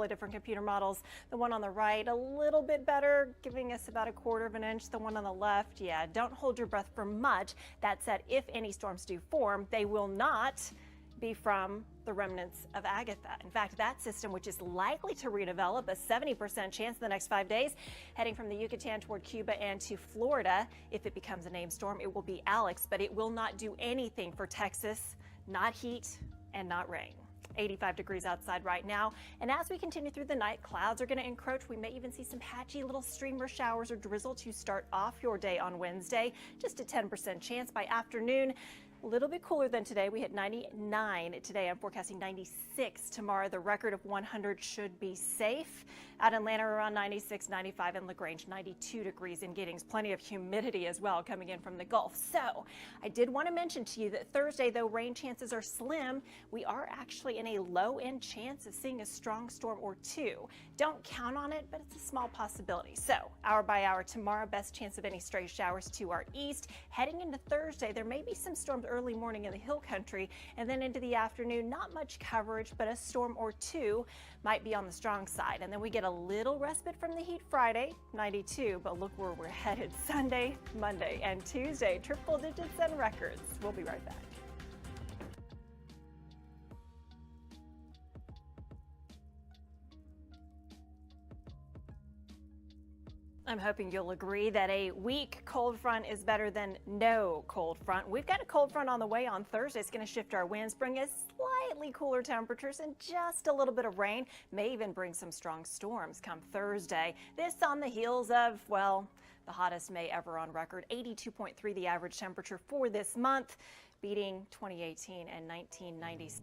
of different computer models. The one on the right, a little bit better, giving us about 1/4 of an inch. The one on the left, yeah, don't hold your breath for much. That said, if any storms do form, they will not be from the remnants of Agatha. In fact, that system, which is likely to redevelop, a 70% chance in the next 5 days, heading from the Yucatan toward Cuba and to Florida. If it becomes a named storm, it will be Alex, but it will not do anything for Texas, not heat and not rain. 85 degrees outside right now. And as we continue through the night, clouds are going to encroach. We may even see some patchy little streamer showers or drizzle to start off your day on Wednesday. Just a 10% chance by afternoon. A little bit cooler than today. We hit 99 today. I'm forecasting 96 tomorrow. The record of 100 should be safe. Out in Atlanta, around 96, 95 in LaGrange, 92 degrees in Giddings. Plenty of humidity as well coming in from the Gulf. So I did want to mention to you that Thursday, though rain chances are slim, we are actually in a low-end chance of seeing a strong storm or two. Don't count on it, but it's a small possibility. So hour by hour tomorrow, best chance of any stray showers to our east. Heading into Thursday, there may be some storms early morning in the hill country, and then into the afternoon, not much coverage, but a storm or two might be on the strong side. And then we get a little respite from the heat Friday, 92, but look where we're headed Sunday, Monday, and Tuesday. Triple digits and records. We'll be right back. I'm hoping you'll agree that a weak cold front is better than no cold front. We've got a cold front on the way on Thursday. It's going to shift our winds, bring us slightly cooler temperatures and just a little bit of rain. May even bring some strong storms come Thursday. This on the heels of, well, the hottest May ever on record, 82.3 the average temperature for this month, beating 2018 and 1990.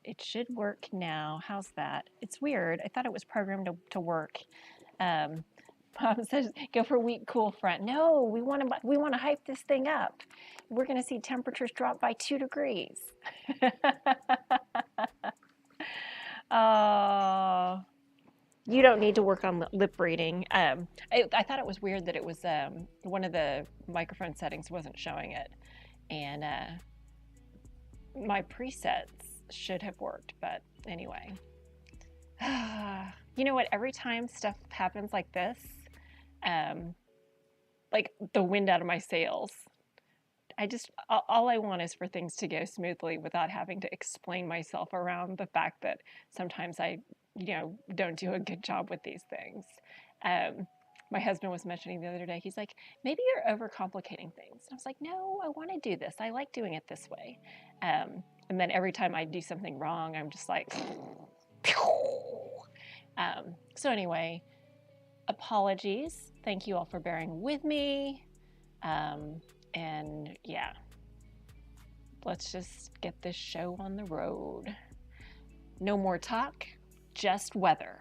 It should work now. How's that? It's weird. I thought it was programmed to work. Bob says go for weak cool front. No, we want to hype this thing up. We're going to see temperatures drop by 2 degrees. You don't need to work on lip reading. I thought it was weird that it was one of the microphone settings wasn't showing it, and my presets should have worked, but anyway. You know what? Every time stuff happens like this, like the wind out of my sails, all I want is for things to go smoothly without having to explain myself around the fact that sometimes I, don't do a good job with these things. My husband was mentioning the other day, he's like, maybe you're overcomplicating things. And I was like, no, I want to do this. I like doing it this way. And then every time I do something wrong, I'm just like, so anyway, apologies. Thank you all for bearing with me. And yeah, let's just get this show on the road. No more talk, just weather.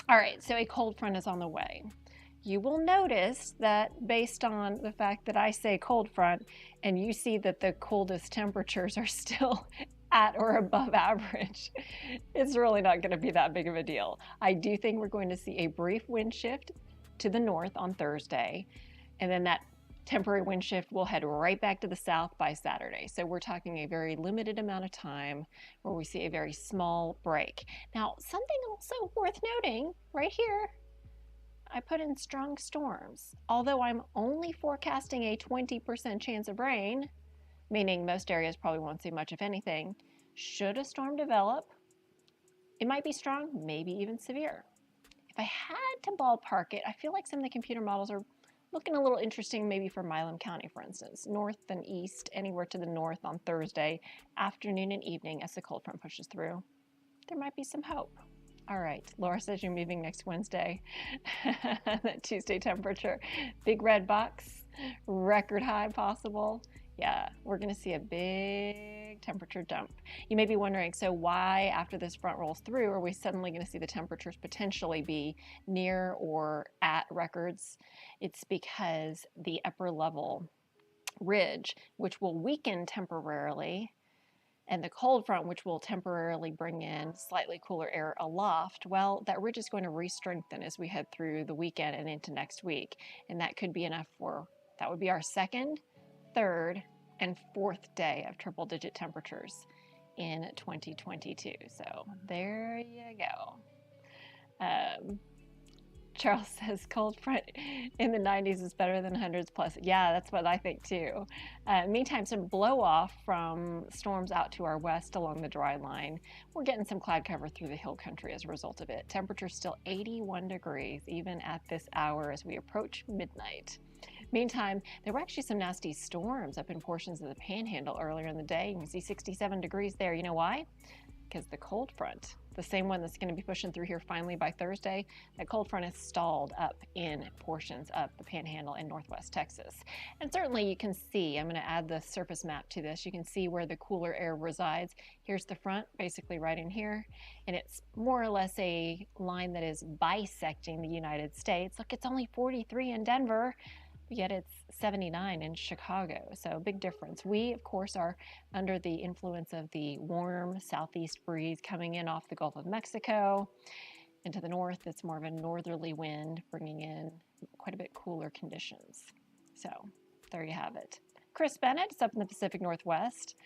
All right, so a cold front is on the way. You will notice that based on the fact that I say cold front and you see that the coldest temperatures are still at or above average, it's really not going to be that big of a deal. I do think we're going to see a brief wind shift to the north on Thursday, and then that temporary wind shift will head right back to the south by Saturday. So we're talking a very limited amount of time where we see a very small break. Now, something also worth noting right here, I put in strong storms. Although I'm only forecasting a 20% chance of rain, meaning most areas probably won't see much of anything, should a storm develop, It might be strong, maybe even severe. If I had to ballpark it, I feel like some of the computer models are looking a little interesting, maybe for Milam County, for instance. North and east, anywhere to the north on Thursday, afternoon and evening as the cold front pushes through. There might be some hope. All right, Laura says you're moving next Wednesday. That Tuesday temperature. Big red box, record high possible. Yeah, we're going to see a big temperature dump. You may be wondering, so why after this front rolls through are we suddenly going to see the temperatures potentially be near or at records? It's because the upper level ridge, which will weaken temporarily, and the cold front, which will temporarily bring in slightly cooler air aloft, well, that ridge is going to re-strengthen as we head through the weekend and into next week. And that could be enough for, that would be our second, third, and fourth day of triple-digit temperatures in 2022. So there you go. Charles says cold front in the 90s is better than hundreds plus. Yeah, that's what I think too. Meantime, some blow off from storms out to our west along the dry line. We're getting some cloud cover through the hill country as a result of it. Temperature still 81 degrees even at this hour as we approach midnight. Meantime, there were actually some nasty storms up in portions of the Panhandle earlier in the day. You can see 67 degrees there. You know why? Because the cold front, the same one that's going to be pushing through here finally by Thursday, that cold front is stalled up in portions of the Panhandle in northwest Texas. And certainly you can see, I'm going to add the surface map to this, you can see where the cooler air resides. Here's the front, basically right in here, and it's more or less a line that is bisecting the United States. Look, it's only 43 in Denver, yet it's 79 in Chicago, so big difference. We, of course, are under the influence of the warm southeast breeze coming in off the Gulf of Mexico. And to the north, it's more of a northerly wind, bringing in quite a bit cooler conditions. So there you have it. Chris Bennett is up in the Pacific Northwest.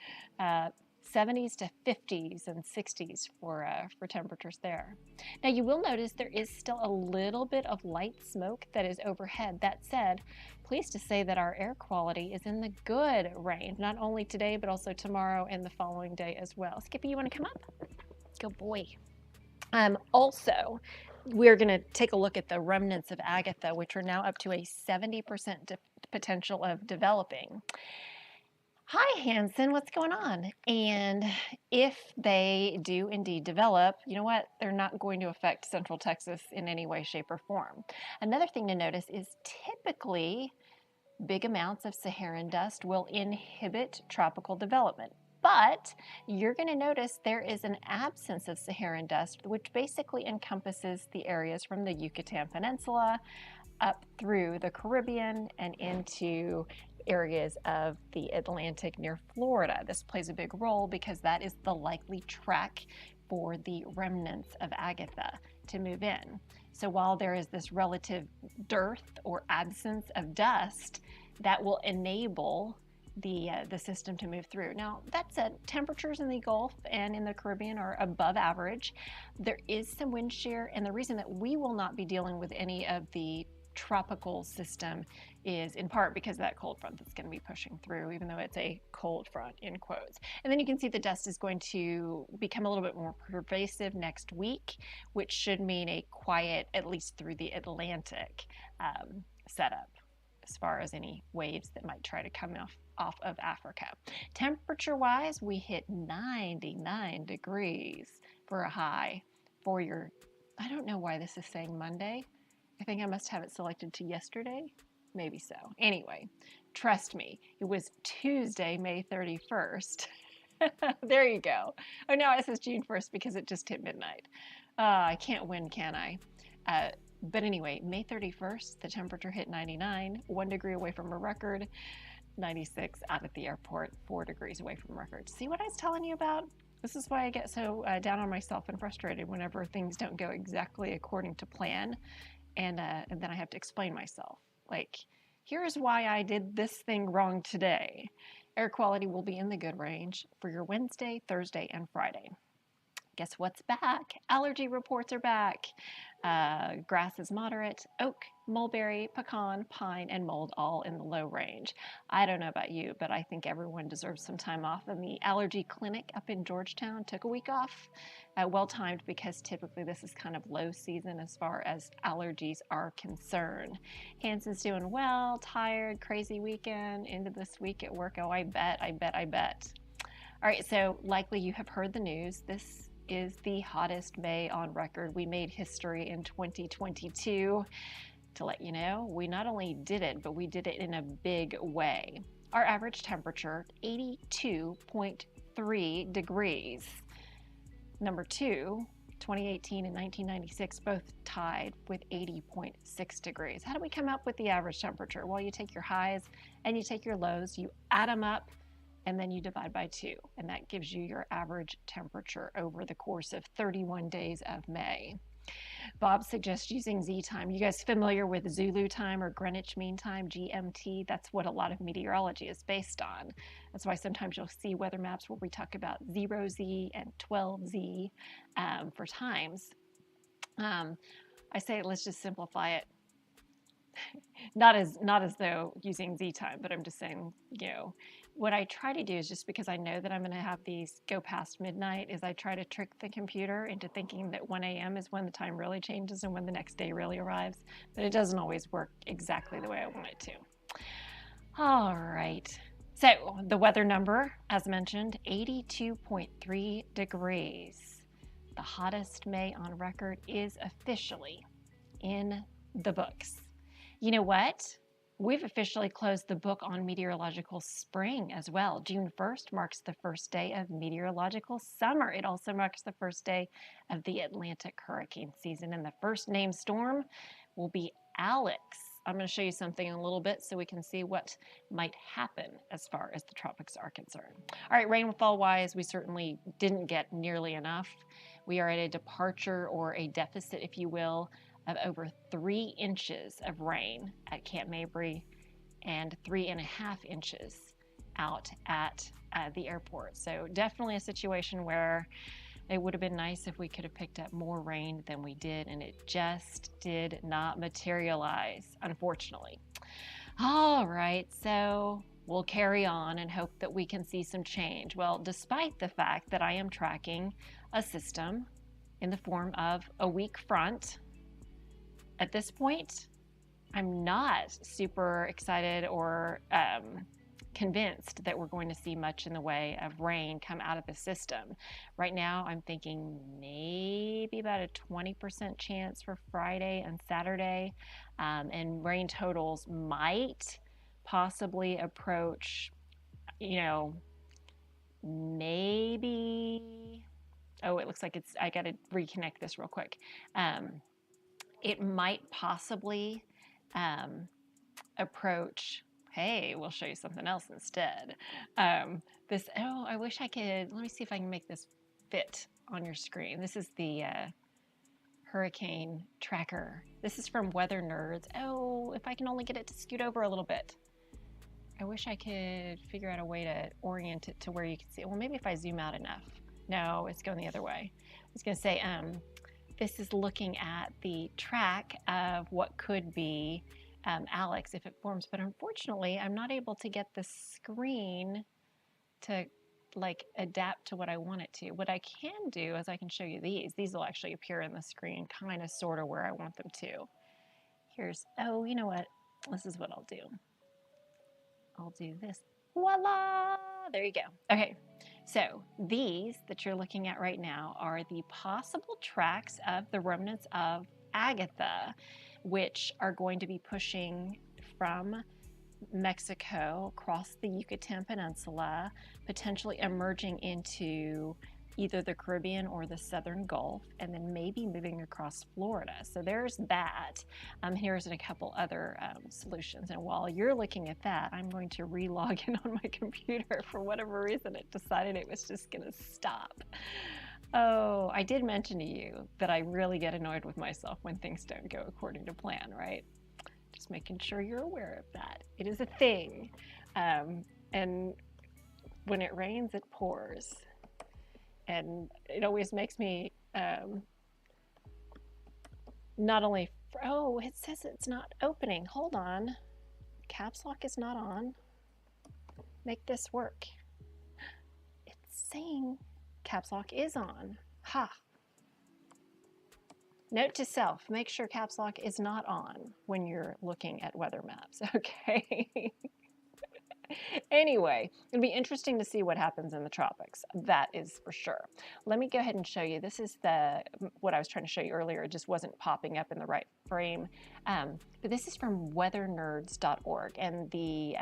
70s to 50s and 60s for temperatures there. Now you will notice there is still a little bit of light smoke that is overhead. That said, pleased to say that our air quality is in the good range, not only today but also tomorrow and the following day as well. Skippy, you want to come up? Good boy. Also, we're going to take a look at the remnants of Agatha, which are now up to a 70% potential of developing. Hi, Hanson, what's going on? And if they do indeed develop, you know what? They're not going to affect Central Texas in any way, shape, or form. Another thing to notice is typically big amounts of Saharan dust will inhibit tropical development. But you're going to notice there is an absence of Saharan dust, which basically encompasses the areas from the Yucatan Peninsula up through the Caribbean and into areas of the Atlantic near Florida. This plays a big role because that is the likely track for the remnants of Agatha to move in. So while there is this relative dearth or absence of dust, that will enable the system to move through. Now, that said, temperatures in the Gulf and in the Caribbean are above average. There is some wind shear, and the reason that we will not be dealing with any of the tropical system is in part because of that cold front that's going to be pushing through, even though it's a cold front in quotes. And then you can see the dust is going to become a little bit more pervasive next week, which should mean a quiet, at least through the Atlantic, setup as far as any waves that might try to come off of Africa. Temperature-wise, we hit 99 degrees for a high for your, I don't know why this is saying Monday. I think I must have it selected to yesterday. Maybe so. Anyway, trust me, it was Tuesday, May 31st. There you go. Oh, no, it says June 1st because it just hit midnight. I can't win, can I? But anyway, May 31st, the temperature hit 99, 1 degree away from a record, 96 out at the airport, 4 degrees away from record. See what I was telling you about? This is why I get so down on myself and frustrated whenever things don't go exactly according to plan. And then I have to explain myself. Like, here's why I did this thing wrong today. Air quality will be in the good range for your Wednesday, Thursday, and Friday. Guess what's back? Allergy reports are back. Grass is moderate, oak, mulberry, pecan, pine, and mold all in the low range. I don't know about you, but I think everyone deserves some time off. And the allergy clinic up in Georgetown took a week off. Well timed, because typically this is kind of low season as far as allergies are concerned. Hanson's doing well, tired, crazy weekend, into this week at work. Oh, I bet. All right, so likely you have heard the news. This is the hottest May on record. We made history in 2022. To let you know, we not only did it, but we did it in a big way. Our average temperature, 82.3 degrees. Number two, 2018 and 1996 both tied with 80.6 degrees. How do we come up with the average temperature? Well, you take your highs and you take your lows, you add them up, and then you divide by 2, and that gives you your average temperature over the course of 31 days of May. Bob suggests using Z time. You guys familiar with Zulu time or Greenwich Mean Time, GMT? That's what a lot of meteorology is based on. That's why sometimes you'll see weather maps where we talk about 0Z and 12Z for times. I say let's just simplify it. Not as though using Z time, but I'm just saying, what I try to do is, just because I know that I'm going to have these go past midnight, is I try to trick the computer into thinking that 1 a.m. is when the time really changes and when the next day really arrives. But it doesn't always work exactly the way I want it to. All right. So the weather number, as mentioned, 82.3 degrees. The hottest May on record is officially in the books. You know what? We've officially closed the book on meteorological spring as well. June 1st marks the first day of meteorological summer. It also marks the first day of the Atlantic hurricane season, and the first named storm will be Alex. I'm going to show you something in a little bit so we can see what might happen as far as the tropics are concerned. All right, rainfall-wise, we certainly didn't get nearly enough. We are at a departure, or a deficit, if you will, of over 3 inches of rain at Camp Mabry and 3.5 inches out at the airport. So definitely a situation where it would have been nice if we could have picked up more rain than we did, and it just did not materialize, unfortunately. All right, so we'll carry on and hope that we can see some change. Well, despite the fact that I am tracking a system in the form of a weak front, at this point, I'm not super excited or convinced that we're going to see much in the way of rain come out of the system. Right now, I'm thinking maybe about a 20% chance for Friday and Saturday, and rain totals might possibly approach, maybe, oh, it looks like I got to reconnect this real quick. It might possibly approach, hey, we'll show you something else instead. I wish I could, let me see if I can make this fit on your screen. This is the hurricane tracker. This is from Weather Nerds. Oh, if I can only get it to scoot over a little bit. I wish I could figure out a way to orient it to where you can see it. Well, maybe if I zoom out enough. No, it's going the other way. I was going to say, this is looking at the track of what could be Alex if it forms, but unfortunately I'm not able to get the screen to adapt to what I want it to. What I can do is I can show you these. These will actually appear in the screen kind of sort of where I want them to. Oh, you know what? This is what I'll do. I'll do this. Voila! There you go. Okay. So these that you're looking at right now are the possible tracks of the remnants of Agatha, which are going to be pushing from Mexico across the Yucatan Peninsula, potentially emerging into either the Caribbean or the Southern Gulf, and then maybe moving across Florida. So there's that. Here's a couple other solutions. And while you're looking at that, I'm going to re-log in on my computer. For whatever reason, it decided it was just going to stop. Oh, I did mention to you that I really get annoyed with myself when things don't go according to plan, right? Just making sure you're aware of that. It is a thing. And when it rains, it pours. And it always makes me not only, oh, it says it's not opening. Hold on. Caps lock is not on. Make this work. It's saying caps lock is on. Ha. Note to self, make sure caps lock is not on when you're looking at weather maps, okay? Anyway, it'll be interesting to see what happens in the tropics. That is for sure. Let me go ahead and show you. This is what I was trying to show you earlier. It just wasn't popping up in the right frame. But this is from weathernerds.org, and the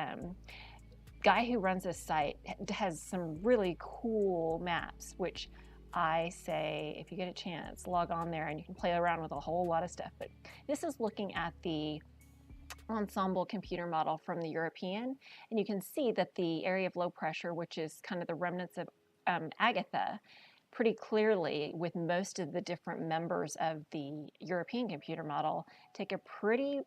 guy who runs this site has some really cool maps, which I say, if you get a chance, log on there and you can play around with a whole lot of stuff. But this is looking at the Ensemble computer model from the European, and you can see that the area of low pressure, which is kind of the remnants of Agatha, pretty clearly with most of the different members of the European computer model, take a pretty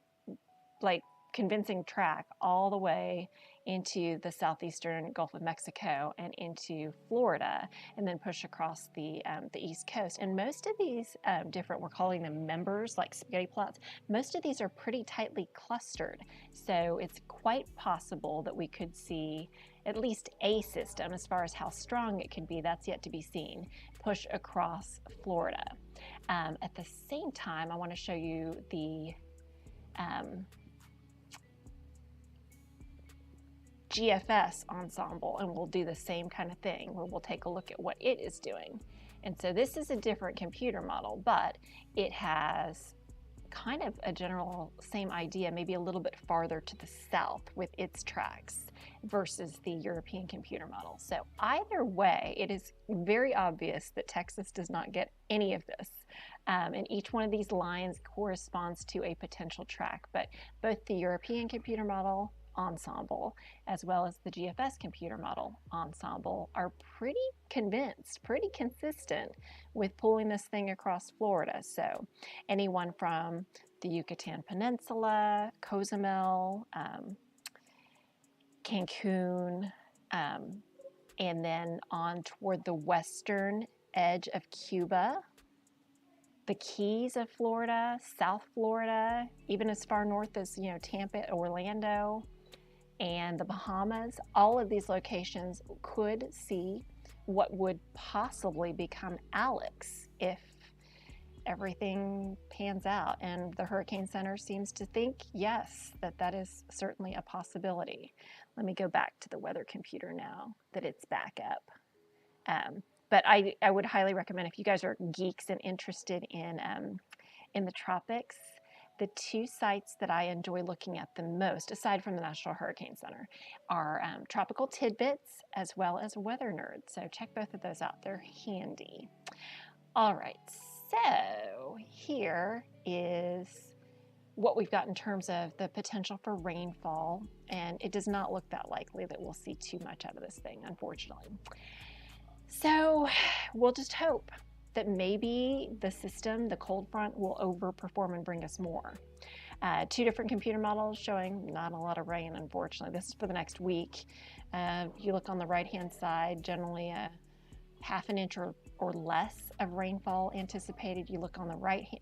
convincing track all the way into the southeastern Gulf of Mexico and into Florida, and then push across the East Coast. And most of these different, we're calling them members, like spaghetti plots, most of these are pretty tightly clustered. So it's quite possible that we could see at least a system, as far as how strong it could be, that's yet to be seen, push across Florida. At the same time, I want to show you the Gfs Ensemble, and we'll do the same kind of thing where we'll take a look at what it is doing. And so this is a different computer model, but it has kind of a general same idea, maybe a little bit farther to the south with its tracks versus the European computer model. So either way, it is very obvious that Texas does not get any of this. And each one of these lines corresponds to a potential track, but both the European computer model Ensemble as well as the GFS computer model Ensemble are pretty convinced, pretty consistent with pulling this thing across Florida. So anyone from the Yucatan Peninsula, Cozumel, Cancun, and then on toward the western edge of Cuba, the Keys of Florida, South Florida, even as far north as Tampa, Orlando, and the Bahamas. All of these locations could see what would possibly become Alex if everything pans out. And the Hurricane Center seems to think, yes, that is certainly a possibility. Let me go back to the weather computer now that it's back up. But I would highly recommend, if you guys are geeks and interested in the tropics, the two sites that I enjoy looking at the most, aside from the National Hurricane Center, are Tropical Tidbits as well as Weather Nerds. So check both of those out. They're handy. All right, so here is what we've got in terms of the potential for rainfall, and it does not look that likely that we'll see too much out of this thing, unfortunately. So we'll just hope that maybe the system, the cold front, will overperform and bring us more. Two different computer models showing not a lot of rain, unfortunately. This is for the next week. You look on the right-hand side, generally a half an inch or less of rainfall anticipated. You look on the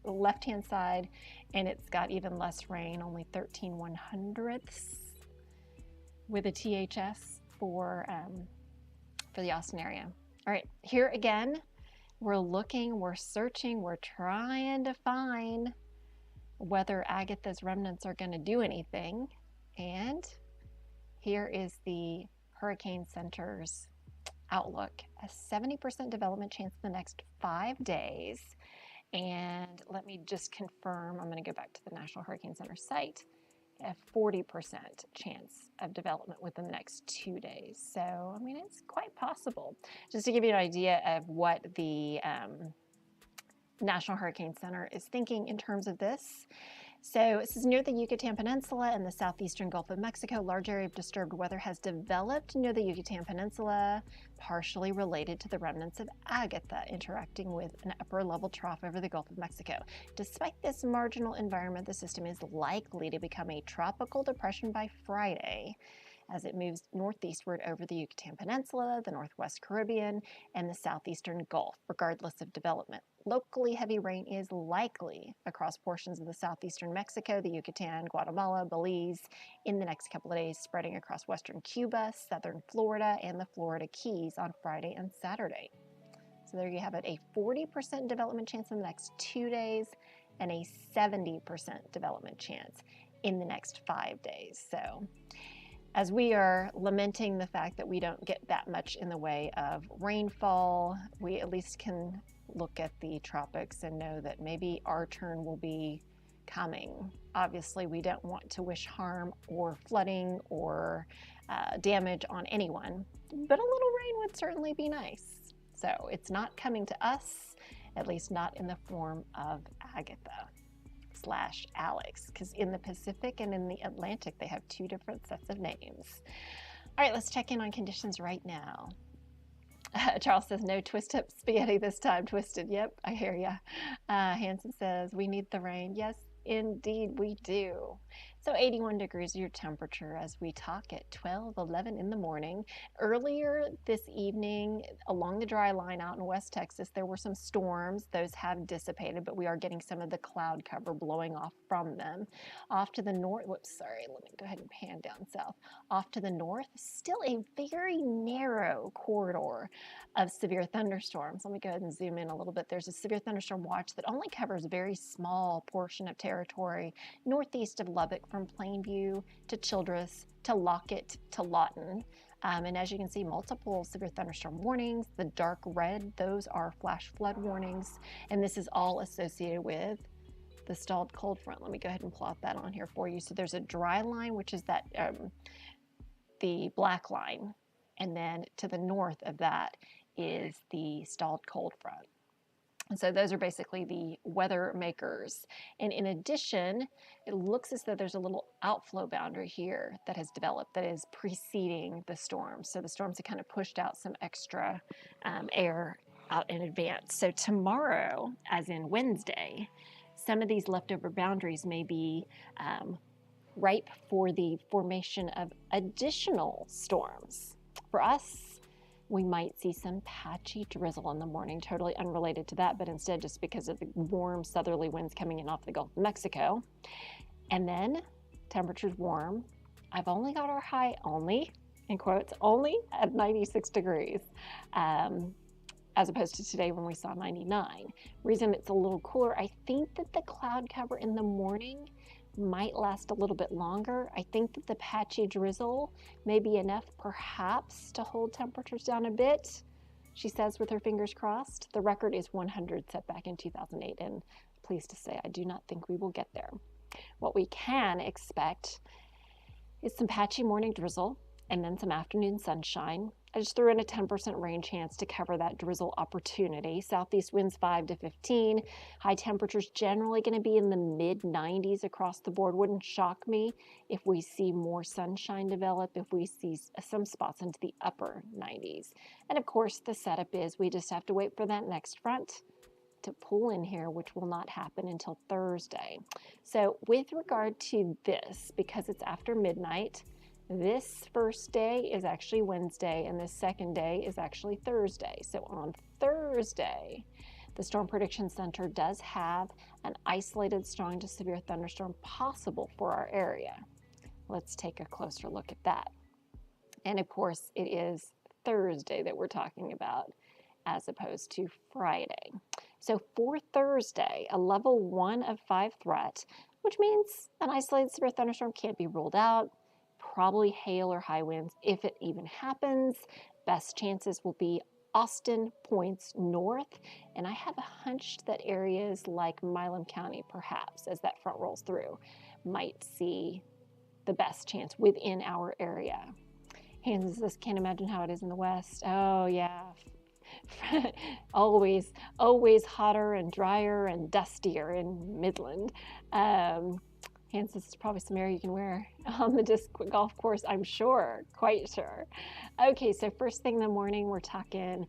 left-hand side, and it's got even less rain, only 13/100ths with a THS for the Austin area. All right, here again, we're looking, we're searching, we're trying to find whether Agatha's remnants are going to do anything. And here is the Hurricane Center's outlook. A 70% development chance in the next 5 days. And let me just confirm, I'm going to go back to the National Hurricane Center site. A 40% chance of development within the next 2 days. So, I mean, it's quite possible. Just to give you an idea of what the National Hurricane Center is thinking in terms of this. So this is near the Yucatan Peninsula and the southeastern Gulf of Mexico. Large area of disturbed weather has developed near the Yucatan Peninsula, partially related to the remnants of Agatha interacting with an upper level trough over the Gulf of Mexico. Despite this marginal environment, the system is likely to become a tropical depression by Friday as it moves northeastward over the Yucatan Peninsula, the Northwest Caribbean, and the southeastern Gulf, regardless of development. locally heavy rain is likely across portions of the southeastern Mexico, the Yucatan, Guatemala, Belize in the next couple of days, spreading across western Cuba, southern Florida, and the Florida Keys on Friday and Saturday. So there you have it, a 40% development chance in the next 2 days and a 70% development chance in the next 5 days. So as we are lamenting the fact that we don't get that much in the way of rainfall, we at least can look at the tropics and know that maybe our turn will be coming. Obviously, we don't want to wish harm or flooding or damage on anyone, but a little rain would certainly be nice. So it's not coming to us, at least not in the form of Agatha/Alex, because in the Pacific and in the Atlantic, they have 2 different sets of names. All right, let's check in on conditions right now. Charles says, no twist up spaghetti this time. Twisted. Yep, I hear ya. Hanson says, we need the rain. Yes, indeed we do. So 81 degrees your temperature as we talk at 12:11 in the morning. Earlier this evening, along the dry line out in West Texas, there were some storms. Those have dissipated, but we are getting some of the cloud cover blowing off from them. Off to the north, whoops, sorry, let me go ahead and pan down south. Off to the north, still a very narrow corridor of severe thunderstorms. Let me go ahead and zoom in a little bit. There's a severe thunderstorm watch that only covers a very small portion of territory northeast of Lubbock, from Plainview to Childress to Lockett to Lawton. And as you can see, multiple severe thunderstorm warnings. The dark red, those are flash flood warnings. And this is all associated with the stalled cold front. Let me go ahead and plot that on here for you. So there's a dry line, which is that the black line. And then to the north of that is the stalled cold front. And so those are basically the weather makers. And in addition, it looks as though there's a little outflow boundary here that has developed that is preceding the storm. So the storms have kind of pushed out some extra air out in advance. So tomorrow, as in Wednesday, some of these leftover boundaries may be ripe for the formation of additional storms. For us, we might see some patchy drizzle in the morning, totally unrelated to that, but instead just because of the warm southerly winds coming in off the Gulf of Mexico. And then temperatures warm. I've only got our high only, in quotes, only at 96 degrees, as opposed to today when we saw 99. Reason it's a little cooler, I think that the cloud cover in the morning might last a little bit longer. I think that the patchy drizzle may be enough perhaps to hold temperatures down a bit, she says with her fingers crossed. The record is 100 set back in 2008, and pleased to say I do not think we will get there. What we can expect is some patchy morning drizzle and then some afternoon sunshine. I just threw in a 10% rain chance to cover that drizzle opportunity. Southeast winds 5 to 15. High temperatures generally going to be in the mid-90s across the board. Wouldn't shock me if we see more sunshine develop, if we see some spots into the upper 90s. And of course, the setup is we just have to wait for that next front to pull in here, which will not happen until Thursday. So with regard to this, because it's after midnight, this first day is actually Wednesday, and this second day is actually Thursday. So on Thursday, the Storm Prediction Center does have an isolated strong to severe thunderstorm possible for our area. Let's take a closer look at that. And of course, it is Thursday that we're talking about as opposed to Friday. So for Thursday, a level 1 of 5 threat, which means an isolated severe thunderstorm can't be ruled out. Probably hail or high winds if it even happens. Best chances will be Austin points north, and I have a hunch that areas like Milam County, perhaps, as that front rolls through, might see the best chance within our area. Hans says, can't imagine how it is in the west. Oh yeah, always hotter and drier and dustier in Midland. Hans, this is probably some area you can wear on the disc golf course, I'm sure, quite sure. Okay, so first thing in the morning, we're talking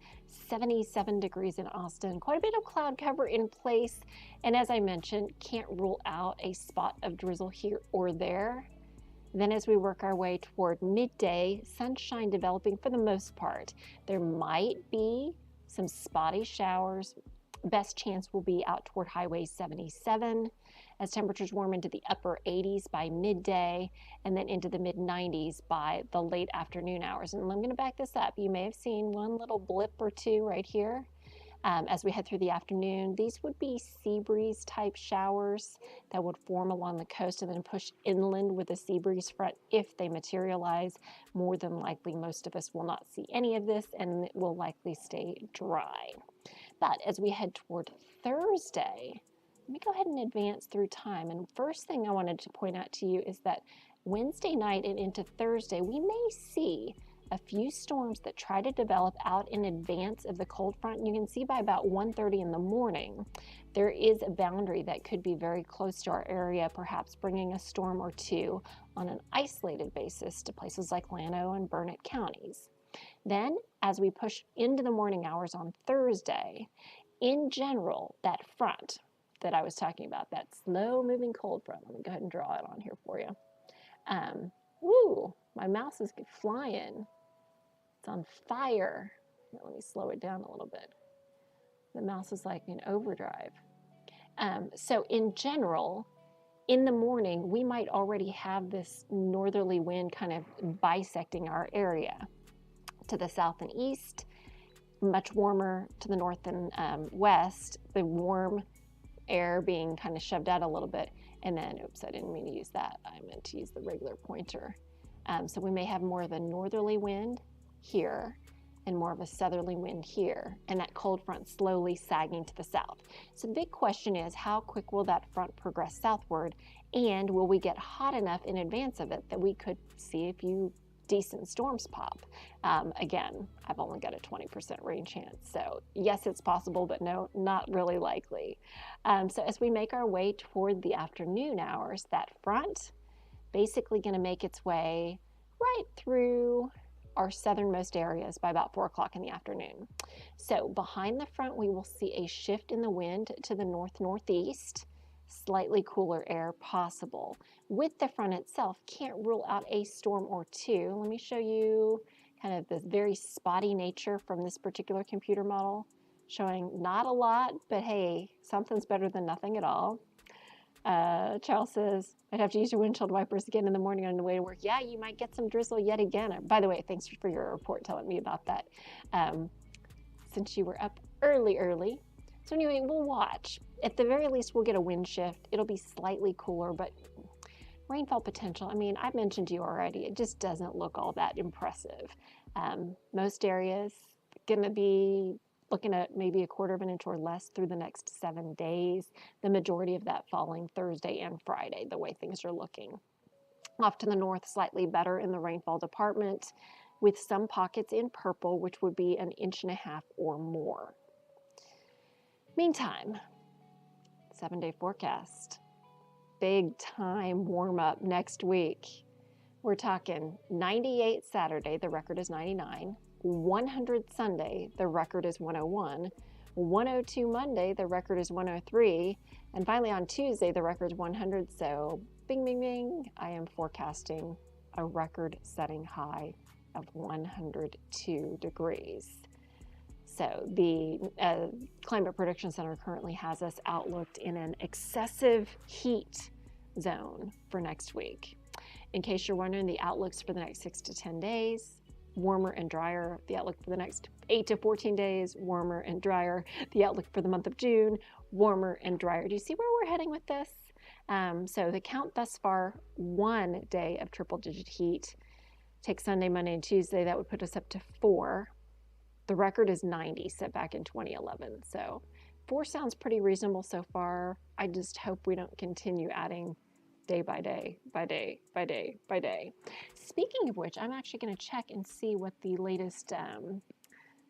77 degrees in Austin, quite a bit of cloud cover in place. And as I mentioned, can't rule out a spot of drizzle here or there. Then as we work our way toward midday, sunshine developing for the most part. There might be some spotty showers Best chance will be out toward Highway 77 as temperatures warm into the upper 80s by midday and then into the mid 90s by the late afternoon hours. And I'm going to back this up. You may have seen one little blip or two right here. As we head through the afternoon, these would be sea breeze type showers that would form along the coast and then push inland with a sea breeze front if they materialize. More than likely, most of us will not see any of this and it will likely stay dry. But as we head toward Thursday, let me go ahead and advance through time. And first thing I wanted to point out to you is that Wednesday night and into Thursday, we may see a few storms that try to develop out in advance of the cold front. And you can see by about 1:30 in the morning, there is a boundary that could be very close to our area, perhaps bringing a storm or two on an isolated basis to places like Llano and Burnett counties. Then, as we push into the morning hours on Thursday, in general, that front that I was talking about, that slow-moving cold front, let me go ahead and draw it on here for you. Woo, my mouse is flying. It's on fire. Let me slow it down a little bit. The mouse is like in overdrive. So in general, in the morning, we might already have this northerly wind kind of bisecting our area. To the south and east, much warmer to the north and west, the warm air being kind of shoved out a little bit. And then, oops, I didn't mean to use that. I meant to use the regular pointer. So we may have more of a northerly wind here and more of a southerly wind here, and that cold front slowly sagging to the south. So the big question is, how quick will that front progress southward, and will we get hot enough in advance of it that we could see a few decent storms pop? Again, I've only got a 20% rain chance, so yes, it's possible, but no, not really likely. So as we make our way toward the afternoon hours, that front basically going to make its way right through our southernmost areas by about 4 o'clock in the afternoon. So behind the front, we will see a shift in the wind to the north-northeast, slightly cooler air possible. With the front itself, can't rule out a storm or two. Let me show you kind of the very spotty nature from this particular computer model, showing not a lot, but hey, something's better than nothing at all. Charles says, I'd have to use your windshield wipers again in the morning on the way to work. Yeah, you might get some drizzle yet again. By the way, thanks for your report telling me about that, since you were up early. So anyway, we'll watch. At the very least, we'll get a wind shift. It'll be slightly cooler, but rainfall potential, I mean, I've mentioned to you already, it just doesn't look all that impressive. Most areas going to be looking at maybe 1/4 of an inch or less through the next 7 days, the majority of that falling Thursday and Friday, the way things are looking. Off to the north, slightly better in the rainfall department, with some pockets in purple, which would be 1.5 inches or more. Meantime, 7-day forecast. Big time warm up next week. We're talking 98 Saturday, the record is 99. 100 Sunday, the record is 101. 102 Monday, the record is 103. And finally on Tuesday, the record is 100. So bing, bing, bing, I am forecasting a record-setting high of 102 degrees. So the Climate Prediction Center currently has us outlooked in an excessive heat zone for next week. In case you're wondering, the outlooks for the next 6 to 10 days, warmer and drier. The outlook for the next 8 to 14 days, warmer and drier. The outlook for the month of June, warmer and drier. Do you see where we're heading with this? So the count thus far, 1 day of triple-digit heat. Take Sunday, Monday, and Tuesday, that would put us up to 4. The record is 90, set back in 2011. So 4 sounds pretty reasonable so far. I just hope we don't continue adding day by day, by day, by day, by day. Speaking of which, I'm actually going to check and see what the latest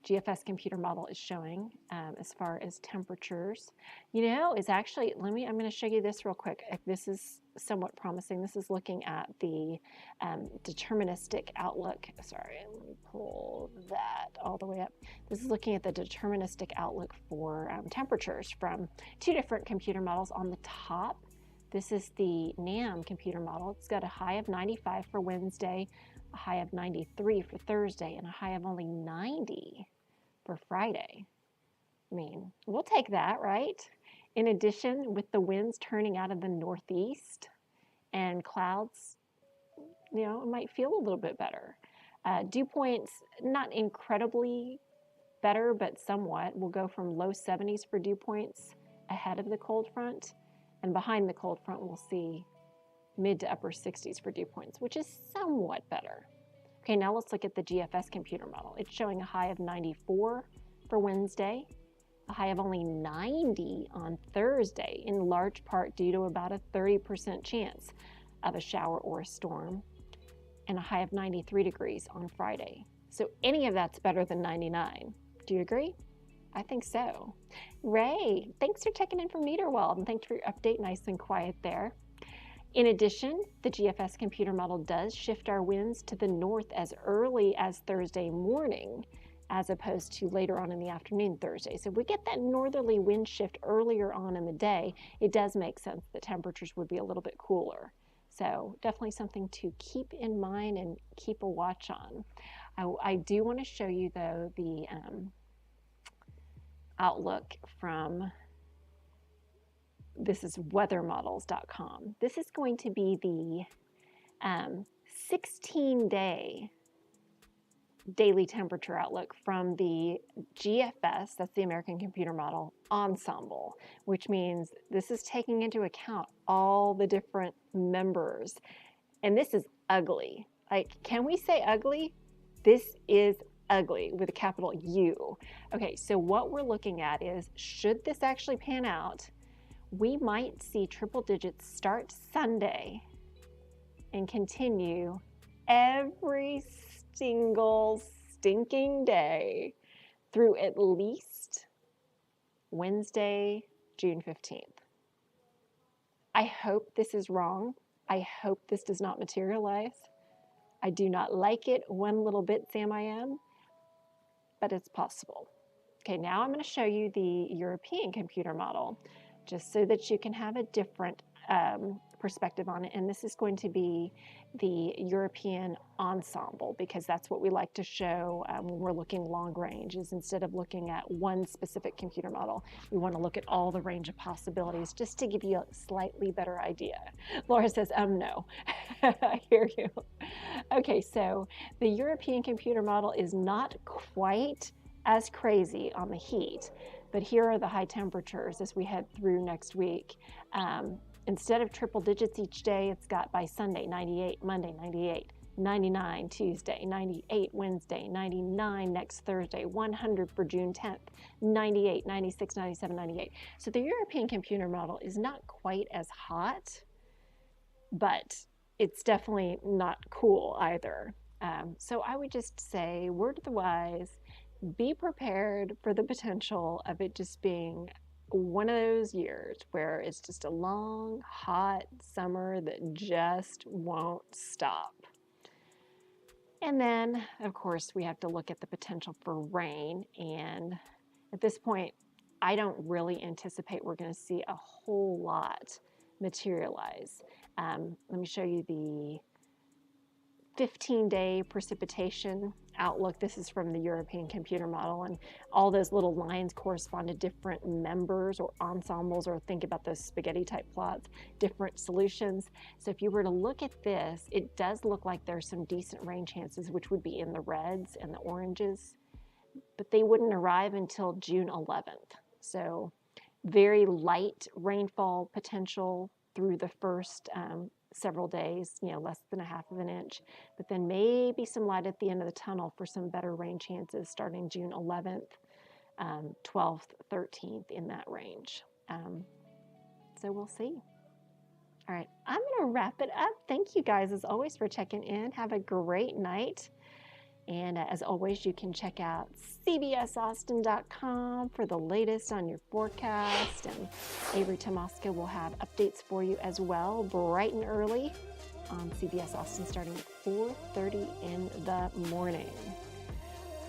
GFS computer model is showing as far as temperatures. You know, it's actually, I'm going to show you this real quick. This is somewhat promising. This is looking at the deterministic outlook. Sorry, let me pull that all the way up. This is looking at the deterministic outlook for temperatures from 2 different computer models. On the top, this is the NAM computer model. It's got a high of 95 for Wednesday, a high of 93 for Thursday, and a high of only 90 for Friday. I mean, we'll take that, right? In addition, with the winds turning out of the northeast and clouds, it might feel a little bit better. Dew points, not incredibly better, but somewhat. We'll go from low 70s for dew points ahead of the cold front, and behind the cold front we'll see mid to upper 60s for dew points, which is somewhat better. Okay, now let's look at the GFS computer model. It's showing a high of 94 for Wednesday, a high of only 90 on Thursday, in large part due to about a 30% chance of a shower or a storm, and a high of 93 degrees on Friday. So any of that's better than 99. Do you agree? I think so. Ray, thanks for checking in from Meterworld, and thanks for your update, nice and quiet there. In addition, the GFS computer model does shift our winds to the north as early as Thursday morning, as opposed to later on in the afternoon Thursday. So if we get that northerly wind shift earlier on in the day, it does make sense that temperatures would be a little bit cooler. So definitely something to keep in mind and keep a watch on. I do want to show you, though, the outlook from, this is weathermodels.com. This is going to be the 16-day daily temperature outlook from the GFS, that's the American Computer Model, Ensemble, which means this is taking into account all the different members. And this is ugly. Like, can we say ugly? This is ugly with a capital U. Okay, so what we're looking at is, should this actually pan out, we might see triple digits start Sunday and continue every single stinking day through at least Wednesday, June 15th. I hope this is wrong. I hope this does not materialize. I do not like it one little bit, Sam I am, but it's possible. Okay, now I'm going to show you the European computer model, just so that you can have a different perspective on it. And this is going to be the European Ensemble, because that's what we like to show when we're looking long range, is instead of looking at one specific computer model, we want to look at all the range of possibilities, just to give you a slightly better idea. Laura says, no. I hear you. Okay, so the European computer model is not quite as crazy on the heat, but here are the high temperatures as we head through next week. Instead of triple digits each day, it's got by Sunday 98, Monday 98, 99 Tuesday, 98 Wednesday, 99 next Thursday, 100 for June 10th, 98, 96, 97, 98. So the European computer model is not quite as hot, but it's definitely not cool either. So I would just say, word to the wise, be prepared for the potential of it just being one of those years where it's just a long, hot summer that just won't stop. And then, of course, we have to look at the potential for rain. And at this point, I don't really anticipate we're going to see a whole lot materialize. Let me show you the 15-day precipitation outlook. This is from the European computer model, and all those little lines correspond to different members or ensembles, or think about those spaghetti type plots, different solutions. So if you were to look at this, it does look like there's some decent rain chances, which would be in the reds and the oranges, but they wouldn't arrive until June 11th. So very light rainfall potential through the first several days, less than a half of an inch, but then maybe some light at the end of the tunnel for some better rain chances starting June 11th, 12th, 13th, in that range. So we'll see. All right, I'm going to wrap it up. Thank you guys, as always, for checking in. Have a great night. And as always, you can check out cbsaustin.com for the latest on your forecast. And Avery Tomaska will have updates for you as well, bright and early on CBS Austin, starting at 4:30 in the morning.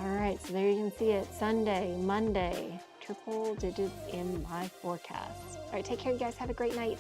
All right, so there you can see it. Sunday, Monday, triple digits in my forecast. All right, take care, you guys. Have a great night.